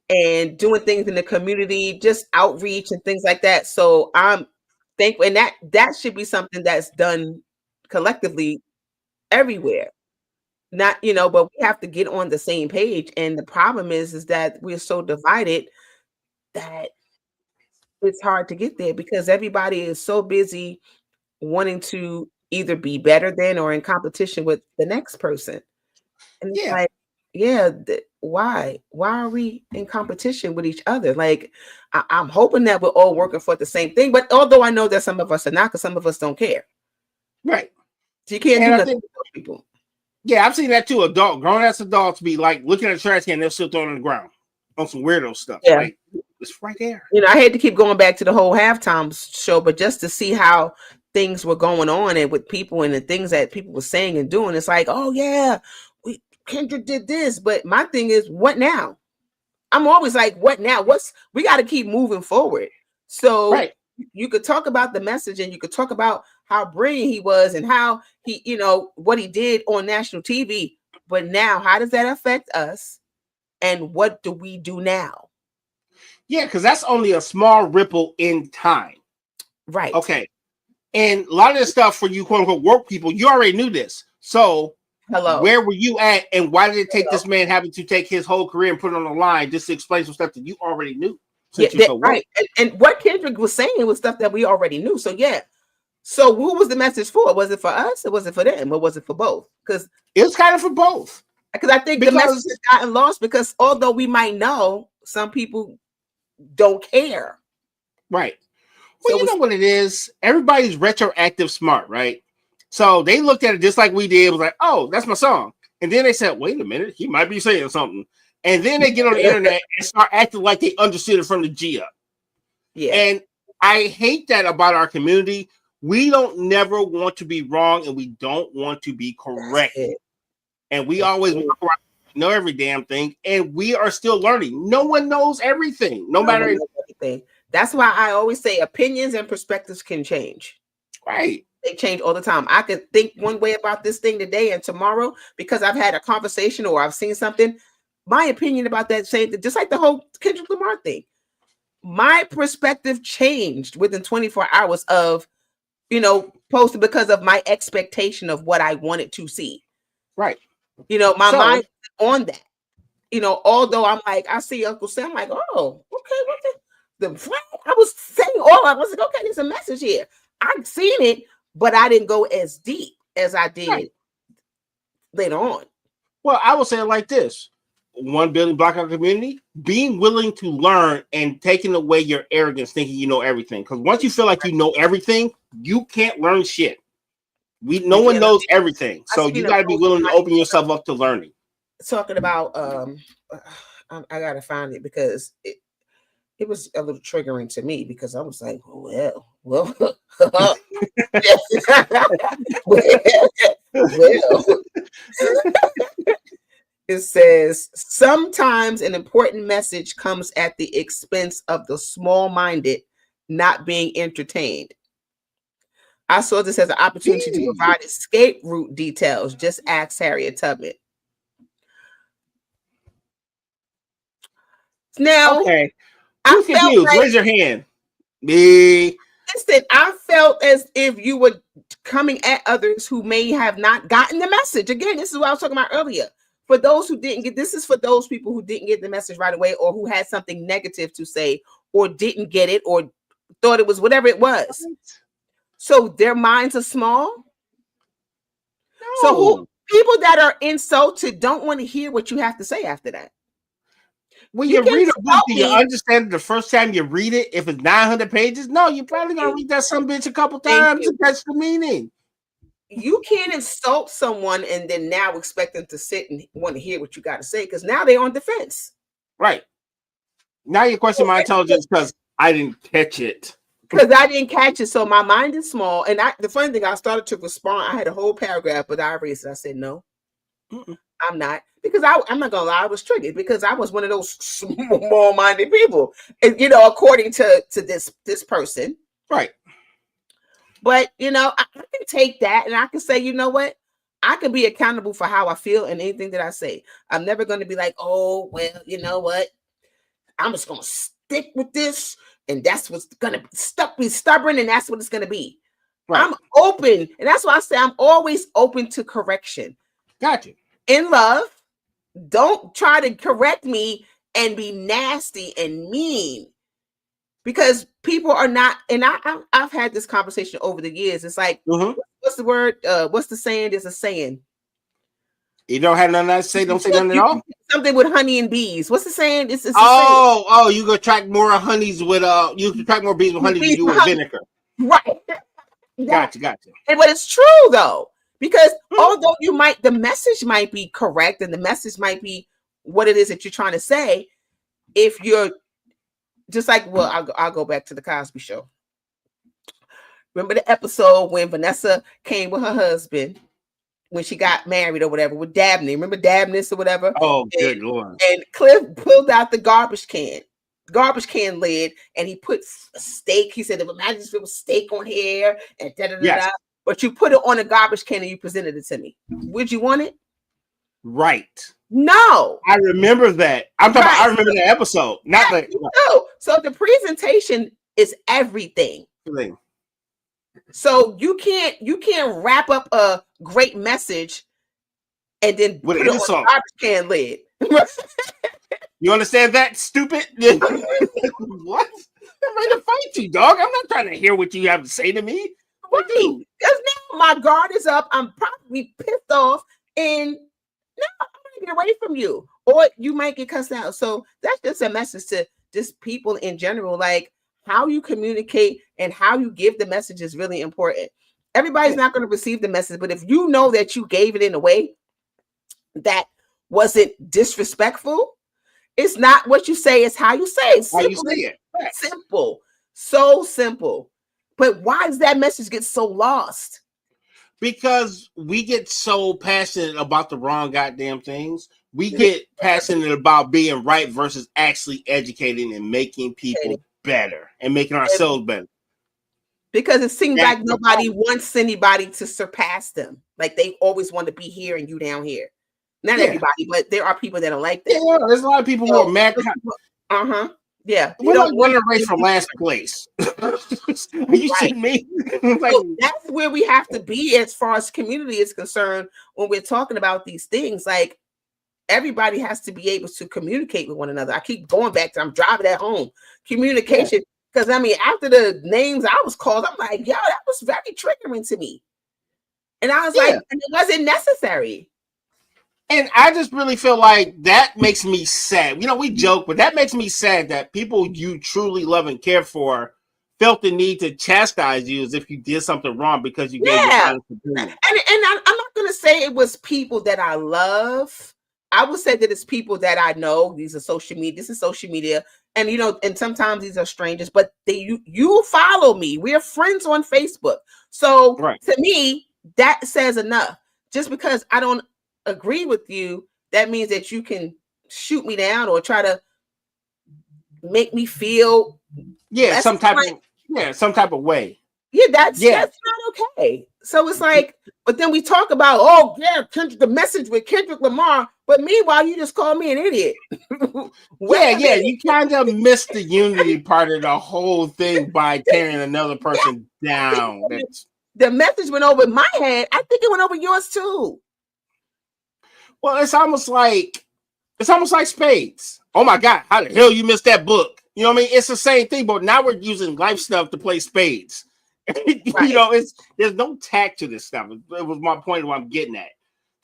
S3: and doing things in the community, just outreach and things like that. So I'm thankful, and that should be something that's done collectively everywhere. Not, but we have to get on the same page. And the problem is that we're so divided that it's hard to get there because everybody is so busy wanting to either be better than or in competition with the next person. And it's like, why are we in competition with each other? Like, I'm hoping that we're all working for the same thing. But although I know that some of us are not, because some of us don't care.
S2: Right.
S3: So you can't do nothing with those people.
S2: Yeah, I've seen that too. Grown-ass adults be like looking at the trash can, they'll still throw it on the ground on some weirdo stuff.
S3: Yeah.
S2: Like, it's right there.
S3: I hate to keep going back to the whole halftime show, but just to see how things were going on and with people and the things that people were saying and doing, it's like, oh yeah, Kendrick did this. But my thing is, what now? I'm always like, what now? We got to keep moving forward. So you could talk about the message and you could talk about how brilliant he was and how he, what he did on national TV. But now, how does that affect us? And what do we do now?
S2: Yeah, because that's only a small ripple in time.
S3: Right.
S2: Okay. And a lot of this stuff for you, quote unquote, work people, you already knew this. So where were you at? And why did it take this man having to take his whole career and put it on the line just to explain some stuff that you already knew?
S3: Right. And what Kendrick was saying was stuff that we already knew. So yeah. So who was the message for? Was it for us or was it for them? Or was it for both? Because
S2: it was kind of for both.
S3: Because I think the message has gotten lost because although we might know, some people don't care.
S2: Right. Well, you know what it is? Everybody's retroactive smart, right? So they looked at it just like we did. It was like, oh, that's my song. And then they said, wait a minute, he might be saying something. And then they get on the internet and start acting like they understood it from the G up. Yeah. And I hate that about our community. We don't never want to be wrong and we don't want to be correct. And we always know every damn thing. And we are still learning. No one knows everything, no matter
S3: everything. That's why I always say opinions and perspectives can change.
S2: Right.
S3: They change all the time. I could think one way about this thing today and tomorrow because I've had a conversation or I've seen something. My opinion about that same thing, just like the whole Kendrick Lamar thing. My perspective changed within 24 hours of, posting because of my expectation of what I wanted to see.
S2: Right.
S3: My mind on that. Although I'm like, I see Uncle Sam, I'm like, oh, okay, the flag? I was saying I was like, okay, there's a message here. I've seen it, but I didn't go as deep as I did later on.
S2: Well, I will say it like this. 1 billion blackout community, being willing to learn and taking away your arrogance, thinking you know everything. Because once you feel like you know everything, you can't learn shit. No one knows everything. So you got to be willing to open yourself up to learning.
S3: Talking about, I got to find it because it was a little triggering to me because I was like, well. It says, sometimes an important message comes at the expense of the small-minded not being entertained. I saw this as an opportunity to provide escape route details. Just ask Harriet Tubman. Now,
S2: okay. I'm confused. Raise your hand. Me.
S3: Listen, I felt as if you were coming at others who may have not gotten the message. Again, this is what I was talking about earlier. For those who didn't get, this is for those people who didn't get the message right away or who had something negative to say or didn't get it or thought it was whatever it was. So their minds are small. So people that are insulted don't want to hear what you have to say after that.
S2: When you read a book, do you understand it the first time you read it? If it's 900 pages, no, you're probably gonna read that some bitch a couple times to catch the meaning.
S3: You can't insult someone and then now expect them to sit and want to hear what you got to say, because now they're on defense.
S2: Right. Now you question my intelligence because I didn't catch it.
S3: Because I didn't catch it, so my mind is small. And the funny thing, I started to respond. I had a whole paragraph, but I erased it. I said, no, I'm not. Because I'm not gonna lie, I was triggered because I was one of those small-minded people, and, according to this person.
S2: Right.
S3: But, I can take that and I can say, you know what? I can be accountable for how I feel and anything that I say. I'm never going to be like, oh, well, you know what? I'm just going to stick with this. And that's what's going to be stubborn. And that's what it's going to be. Right. I'm open. And that's why I say I'm always open to correction.
S2: Gotcha.
S3: In love, don't try to correct me and be nasty and mean. Because people are not, and I've had this conversation over the years. It's like, what's the word? What's the saying? There's a saying.
S2: You don't have nothing to say. Don't say nothing at all.
S3: Something with honey and bees. What's the saying? It's
S2: oh, you can attract more honeys with you can attract more bees with honey than you with vinegar.
S3: Right.
S2: Gotcha.
S3: But it's true though, because although the message might be correct and the message might be what it is that you're trying to say, if you're just like, well, I'll go back to the Cosby Show. Remember the episode when Vanessa came with her husband when she got married or whatever with Dabney? Remember Dabney or whatever?
S2: Oh, good Lord.
S3: And Cliff pulled out the garbage can lid, and he put a steak. He said, imagine if it was steak on here and da-da-da-da. But you put it on a garbage can and you presented it to me. Would you want it?
S2: Right.
S3: No.
S2: I remember that. I'm talking about, I remember the episode. Not that.
S3: No. So the presentation is everything. So you can't wrap up a great message and then put it on a garbage can lid.
S2: You understand that, stupid? What? I'm ready to fight you, dog. I'm not trying to hear what you have to say to me.
S3: Because now my guard is up. I'm probably pissed off, and now I'm gonna get away from you, or you might get cussed out. So that's just a message to just people in general. Like, how you communicate and how you give the message is really important. Everybody's not going to receive the message, but if you know that you gave it in a way that wasn't disrespectful, it's not what you say, it's how you say it.
S2: How you say it.
S3: Simple. So simple. But why does that message get so lost?
S2: Because we get so passionate about the wrong goddamn things. We get passionate about being right versus actually educating and making people better and making ourselves better.
S3: Because it seems like nobody wants anybody to surpass them. Like they always want to be here and you down here. Not everybody, but there are people that don't like that.
S2: Yeah, there's a lot of people who are mad.
S3: Yeah.
S2: We don't want to race for last place. Are you kidding me? Like,
S3: so that's where we have to be as far as community is concerned when we're talking about these things. Like, everybody has to be able to communicate with one another. I keep going back to, I'm driving at home. Communication. Because, I mean, after the names I was called, I'm like, yo, that was very triggering to me. And I was like, and it wasn't necessary.
S2: And I just really feel like that makes me sad. You know, we joke, but that makes me sad that people you truly love and care for felt the need to chastise you as if you did something wrong because you gave your honest opinion.
S3: And I'm not going to say it was people that I love. I would say that it's people that I know. These are social media. This is social media. And, you know, and sometimes these are strangers, but you follow me. We're friends on Facebook. So to me, that says enough. Just because I don't agree with you, that means that you can shoot me down or try to make me feel
S2: some type of way.
S3: Yeah, that's not okay. So it's like, but then we talk about, the message with Kendrick Lamar, but meanwhile you just call me an idiot.
S2: You kind of missed the unity part of the whole thing by tearing another person down.
S3: The message went over my head. I think it went over yours too.
S2: Well, it's almost like Spades. Oh my God, how the hell you missed that book? You know what I mean? It's the same thing, but now we're using life stuff to play Spades. You know, there's no tact to this stuff. It was my point of what I'm getting at.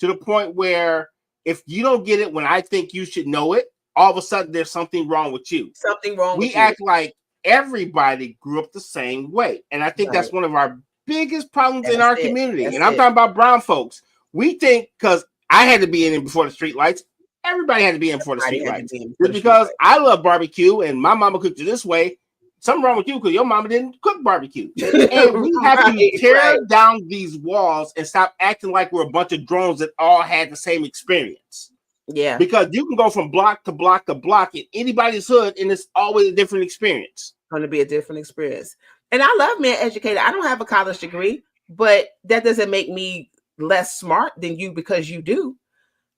S2: To the point where if you don't get it when I think you should know it, all of a sudden there's something wrong with you.
S3: Something wrong with you.
S2: We act like everybody grew up the same way. And I think that's one of our biggest problems in our community. And I'm talking about brown folks. We think because I had to be in before the street lights, everybody had to be in before the street lights. Just because I love barbecue and my mama cooked it this way, something wrong with you because your mama didn't cook barbecue. And we have to tear down these walls and stop acting like we're a bunch of drones that all had the same experience.
S3: Yeah.
S2: Because you can go from block to block to block in anybody's hood and it's always a different experience.
S3: It's going to be a different experience. And I love being educated. I don't have a college degree, but that doesn't make me less smart than you because you do.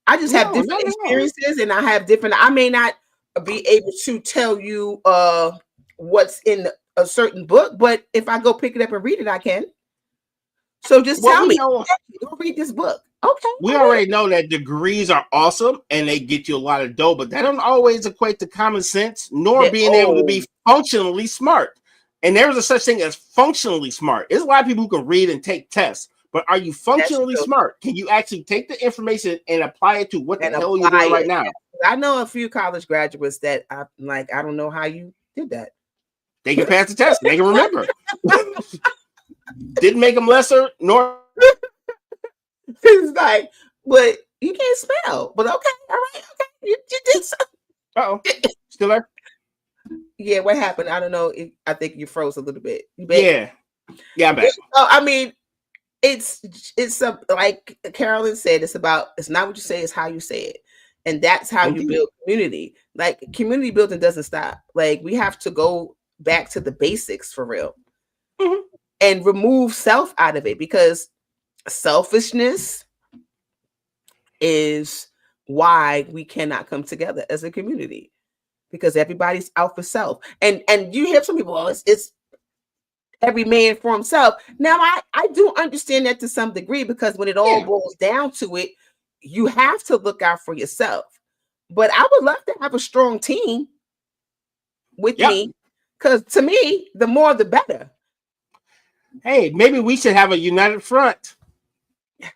S3: I just have different experiences and I have different, I may not be able to tell you what's in a certain book, but if I go pick it up and read it, I can. So just tell me, go read this book. Okay.
S2: We already know that degrees are awesome and they get you a lot of dough, but that don't always equate to common sense nor being able to be functionally smart. And there is a such thing as functionally smart. There's a lot of people who can read and take tests, but are you functionally smart? Can you actually take the information and apply it to what the hell you're doing right now?
S3: I know a few college graduates that I don't know how you did that.
S2: They can pass the test. They can remember. Didn't make them lesser, nor.
S3: It's like, but you can't spell. But okay, all right, okay. You did so.
S2: Uh-oh. Still there?
S3: Yeah, what happened? I don't know. I think you froze a little bit.
S2: Yeah, I'm back.
S3: So, I mean, it's like Carolyn said, it's not what you say, it's how you say it. And that's how you build community. Like community building doesn't stop. Like we have to go back to the basics for real. Mm-hmm. And remove self out of it, because selfishness is why we cannot come together as a community, because everybody's out for self. And you hear some people, it's every man for himself. Now I do understand that to some degree, because when it all boils down to it, you have to look out for yourself. But I would love to have a strong team with me, because to me, the more the better.
S2: Hey, maybe we should have a united front.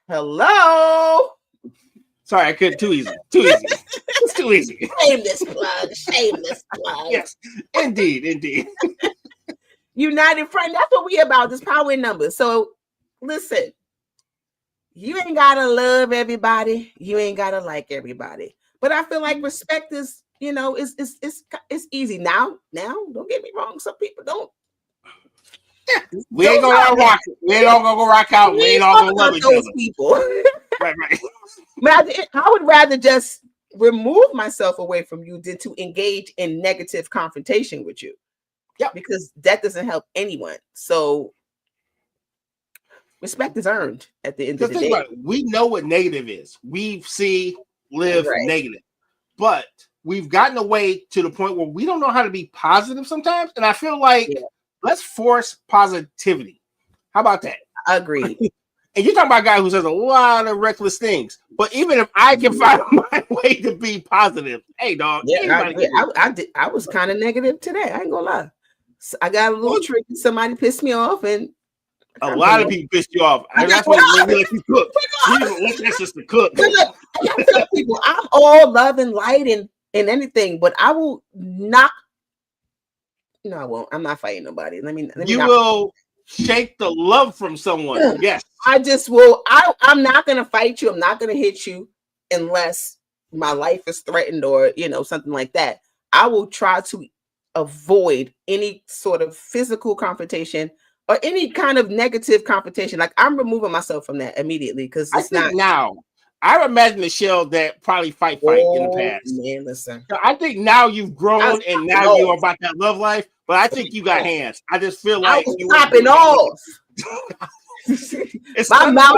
S3: Hello.
S2: Sorry, I couldn't. Too easy. It's too easy.
S3: Shameless plug.
S2: Yes, indeed.
S3: United front. That's what we about. This power in numbers. So listen, you ain't gotta love everybody. You ain't gotta like everybody. But I feel like respect is, it's easy. Now, don't get me wrong. Some people don't.
S2: We ain't gonna rock. We ain't all gonna go rock out. We ain't all gonna love each other.
S3: People.
S2: Right.
S3: But I would rather just remove myself away from you than to engage in negative confrontation with you. Yeah, because that doesn't help anyone. So respect is earned at the end of the day.
S2: We know what negative is. We live negative, but we've gotten away to the point where we don't know how to be positive sometimes. And I feel like let's force positivity. How about that?
S3: I agree.
S2: And you're talking about a guy who says a lot of reckless things, but even if I can find my way to be positive, hey dog,
S3: I was kind of negative today. I ain't gonna lie. So I got a little tricky. Somebody pissed me off, and
S2: a lot of people pissed you off. That's why you let you cook. You don't want that sister to cook.
S3: Look, I gotta tell people I'm all love and light and anything, but I will not. No, I won't. I'm not fighting nobody. Let me
S2: will shake the love from someone. Yes.
S3: I just will. I'm not gonna fight you. I'm not gonna hit you unless my life is threatened or something like that. I will try to avoid any sort of physical confrontation or any kind of negative confrontation. Like I'm removing myself from that immediately, because it's not
S2: now. I imagine Michelle that probably fight in the past.
S3: Man, listen.
S2: So I think now you've grown and now you're about that love life. But I think you got hands. I just feel like
S3: you popping off.
S2: It's
S3: my mouth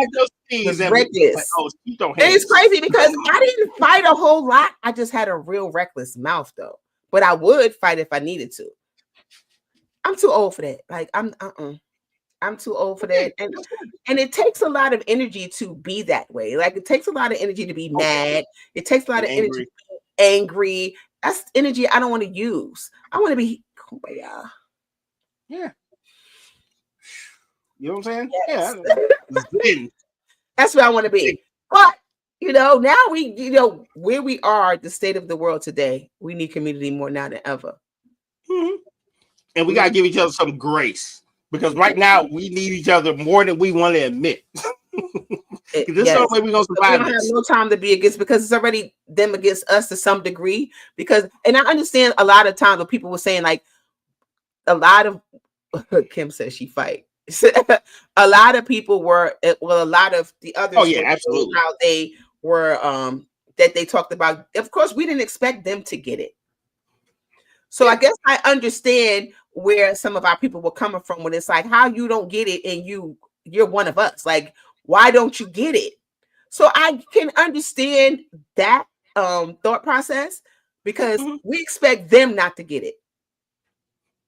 S2: was
S3: reckless.
S2: Like,
S3: it's crazy because I didn't fight a whole lot. I just had a real reckless mouth though. But I would fight if I needed to. I'm too old for that. Like I'm too old for that. And it takes a lot of energy to be that way. Like it takes a lot of energy to be mad. It takes a lot of energy to be angry. That's energy I don't want to use. I want to be cool, y'all.
S2: Yeah. You know what I'm saying?
S3: Yes.
S2: Yeah.
S3: That's where I want to be. But now we, where we are, the state of the world today, we need community more now than ever.
S2: Mm-hmm. And we gotta give each other some grace, because right now we need each other more than we want to admit. This is the way we're gonna survive.
S3: We don't have no time to be against, because it's already them against us to some degree. And I understand a lot of times when people were saying, like, a lot of Kim says she fight. A lot of people were, well, a lot of the other
S2: absolutely,
S3: how they were that they talked about. Of course, we didn't expect them to get it. So I guess I understand where some of our people were coming from when it's like, how you don't get it and you're one of us. Like, why don't you get it? So I can understand that thought process, because we expect them not to get it.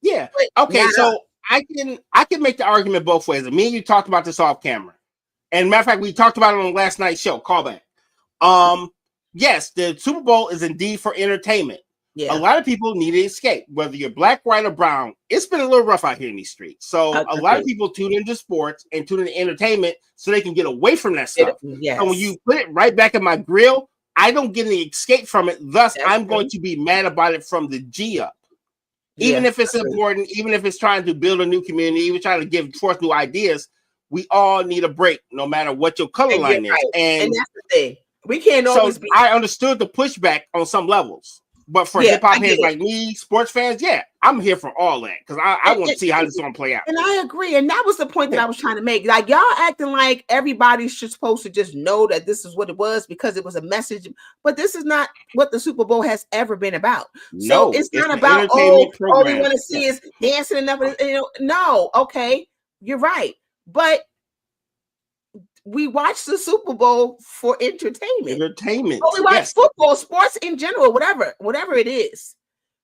S2: Yeah. Okay. So I can make the argument both ways. Me and you talked about this off camera. And matter of fact, we talked about it on last night's show. Callback. Yes, the Super Bowl is indeed for entertainment. Yeah. A lot of people need an escape, whether you're black, white, or brown. It's been a little rough out here in these streets. So a lot of people tune into sports and tune into entertainment so they can get away from that stuff. Yes. So when you put it right back in my grill, I don't get any escape from it. Thus, I'm going to be mad about it from the G up. Even if it's important, even if it's trying to build a new community, even trying to give forth new ideas, we all need a break, no matter what your color line is.
S3: And that's the thing. We can't always be.
S2: I understood the pushback on some levels. But for hip hop heads like me, sports fans, I'm here for all that, because I want to see how this is going to play out.
S3: And I agree. And that was the point that I was trying to make. Like, y'all acting like everybody's supposed to just know that this is what it was because it was a message. But this is not what the Super Bowl has ever been about. So it's not about, all we want to see is dancing and nothing. No, okay, you're right. But we watch the Super Bowl for entertainment. We watch football, sports in general, whatever it is.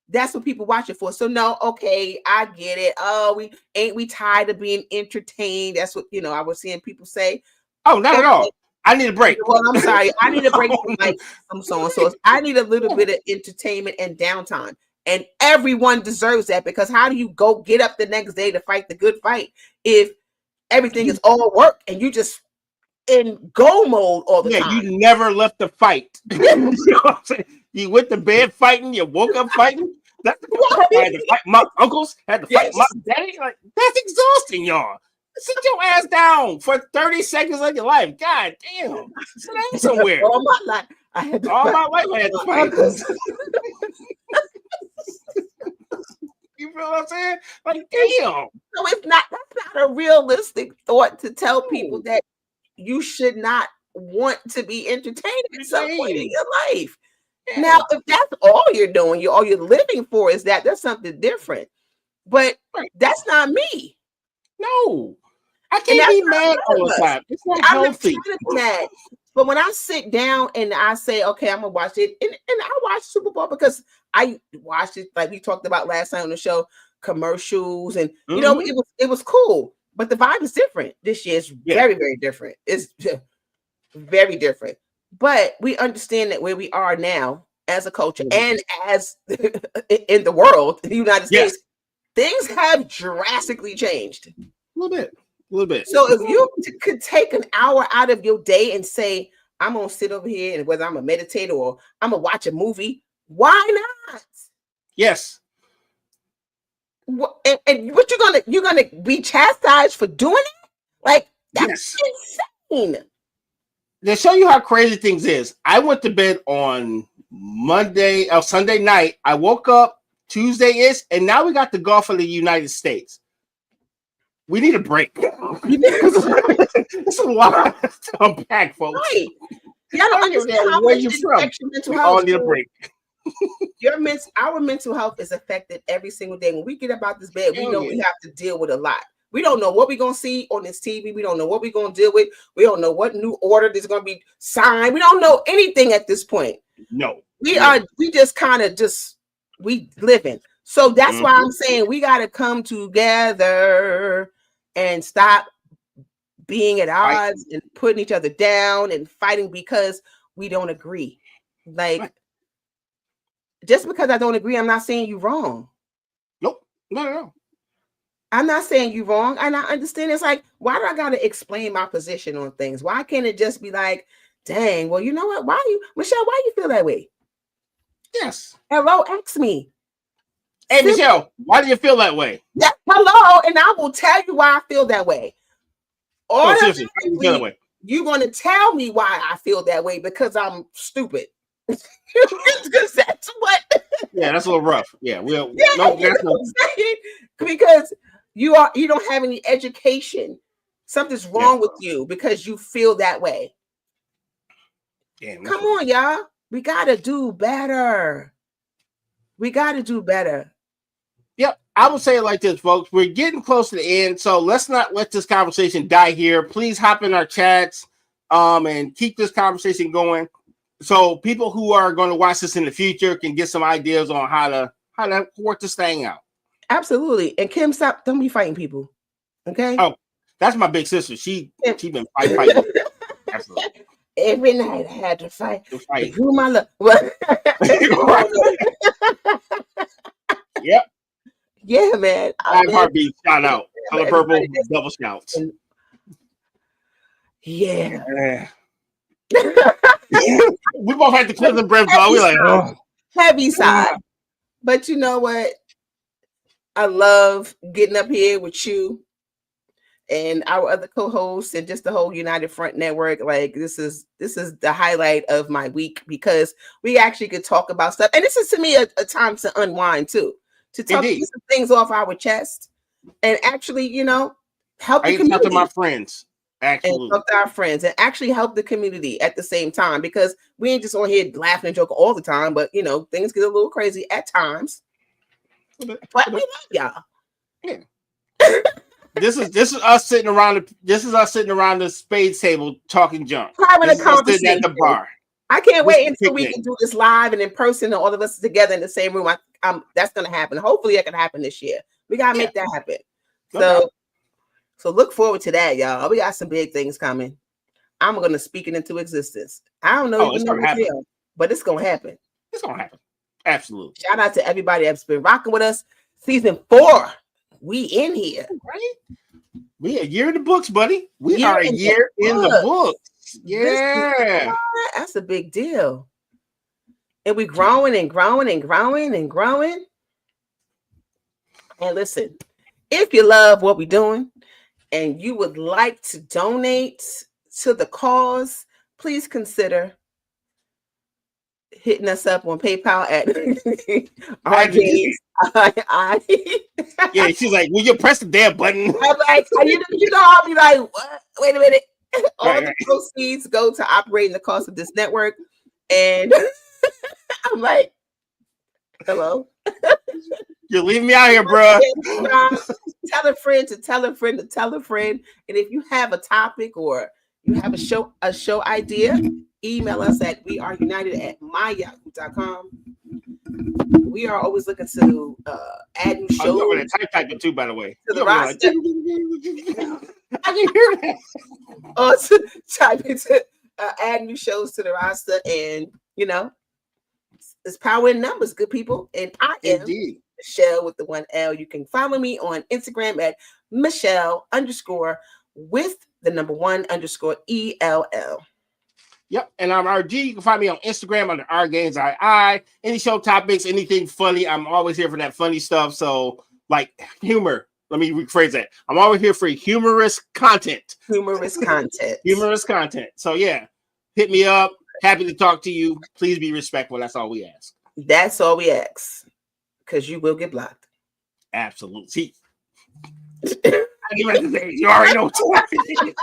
S3: That's what people watch it for. So no, okay, I get it. Oh, we tired of being entertained. That's what I was seeing people say.
S2: Oh, not at all. I need a break.
S3: Well, I'm sorry. I need a break from like some so and so. I need a little bit of entertainment and downtime. And everyone deserves that, because how do you go get up the next day to fight the good fight if everything is all work and you just in go mode all the time?
S2: You never left the fight. You know what I'm saying? You went to bed fighting, you woke up fighting. That's I had to fight my uncles, had to fight my daddy. Like, that's exhausting, y'all. Sit your ass down for 30 seconds of your life. God damn. Sit down somewhere.
S3: All my life I had to
S2: fight. You feel what I'm saying? Like, damn.
S3: So that's not a realistic thought to tell people that you should not want to be entertained at some point in your life. Yeah. Now, if that's all you're doing, all you're living for is that's something different. But that's not me.
S2: No, I can't be mad all the time. It's not healthy.
S3: I'm mad. But when I sit down and I say, okay, I'm gonna watch it, and I watch Super Bowl because I watched it, like we talked about last time on the show, commercials, and it was cool. But the vibe is different this year. It's very, very different. It's very different. But we understand that where we are now as a culture and as in the world, the United States, things have drastically changed.
S2: A little bit.
S3: So if you could take an hour out of your day and say, I'm going to sit over here, and whether I'm a meditator or I'm going to watch a movie, why not?
S2: Yes.
S3: And what you're gonna be chastised for doing it? Like, that's insane.
S2: To show you how crazy things is, I went to bed on Sunday night. I woke up Tuesday-ish, and now we got the Gulf of the United States. We need a break. It's a lot to unpack, folks.
S3: Right. Where you from?
S2: We all need a break.
S3: Our mental health is affected every single day. When we get up out this bed, we know we have to deal with a lot. We don't know what we're going to see on this TV. We don't know what we're going to deal with. We don't know what new order is going to be signed. We don't know anything at this point.
S2: No.
S3: We just kind of we living. So that's why I'm saying we got to come together and stop being at odds and putting each other down and fighting because we don't agree. Like, just because I don't agree, I'm not saying you're wrong.
S2: Nope, not at all.
S3: I'm not saying you're wrong. And I understand. It's like, why do I got to explain my position on things? Why can't it just be like, dang, well, you know what? Michelle, why you feel that way?
S2: Yes.
S3: Hello, ask me.
S2: Hey, Michelle, why do you feel that way?
S3: Yeah, hello, and I will tell you why I feel that way.
S2: Seriously, why do you feel that way?
S3: You're going to tell me why I feel that way because I'm stupid. Because that's what.
S2: Yeah, that's a little rough. Yeah,
S3: because you don't have any education. Something's wrong with you because you feel that way.
S2: Damn,
S3: come on, y'all. We gotta do better.
S2: Yep, I would say it like this, folks. We're getting close to the end, so let's not let this conversation die here. Please hop in our chats, and keep this conversation going, so people who are going to watch this in the future can get some ideas on how to work this thing out.
S3: Absolutely. And Kim, don't be fighting people. Okay.
S2: Oh, that's my big sister. She been fighting. Absolutely.
S3: Every night I had to fight.
S2: Who
S3: my love?
S2: Yep.
S3: Yeah, man.
S2: Live Heartbeat, shout out. Color Purple, double shouts.
S3: Yeah.
S2: We both had to clear the breath, but we like, oh.
S3: Heavy side. But you know what? I love getting up here with you and our other co-hosts and just the whole United Front Network. Like this is the highlight of my week because we actually could talk about stuff. And this is to me a time to unwind too, to talk some things off our chest and actually, help the community.
S2: Talk to my friends. Absolutely.
S3: And talk to our friends and actually help the community at the same time because we ain't just on here laughing and joking all the time, but things get a little crazy at times. But we love y'all.
S2: Yeah. This is us sitting around the spades table talking junk.
S3: Having a conversation
S2: at the bar.
S3: I can't wait until we can do this live and in person and all of us together in the same room. That's gonna happen. Hopefully that can happen this year. We gotta make that happen. So look forward to that, y'all. We got some big things coming. I'm gonna speak it into existence. I don't know, but it's gonna happen.
S2: It's gonna happen. Absolutely.
S3: Shout out to everybody that's been rocking with us. Season 4. We in here.
S2: Right? We a year in the books, buddy. We are a year in the books. Yeah.
S3: That's a big deal. And we growing and growing and growing and growing. And listen, if you love what we're doing and you would like to donate to the cause, please consider hitting us up on PayPal at our games.
S2: Yeah, she's like, will you press the damn button?
S3: I'm like, I'll be like, what? Wait a minute. All the proceeds go to operating the cost of this network. And I'm like, hello.
S2: You're leaving me out here, bro.
S3: Tell a friend to tell a friend to tell a friend. And if you have a topic or you have a show idea, email us at weareunited@myyahoo.com. We are always looking to add new shows.
S2: I'm type it too, by the way.
S3: To the roster.
S2: I can hear that.
S3: To type it to add new shows to the roster, and it's power in numbers, good people. And I am Michelle with the 1 L. You can follow me on Instagram at Michelle_with1_ELL.
S2: Yep, and I'm RG. You can find me on Instagram under RGainsII. Any show topics, anything funny, I'm always here for that funny stuff. So, like humor. Let me rephrase that. I'm always here for humorous content.
S3: Humorous content.
S2: So yeah, hit me up. Happy to talk to you. Please be respectful. That's all we ask.
S3: That's all we ask. Because you will get blocked.
S2: Absolutely. See, you already know what time it is.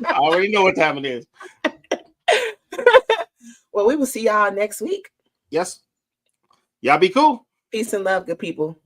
S2: I already know what time it is.
S3: Well, we will see y'all next week.
S2: Yes. Y'all be cool.
S3: Peace and love, good people.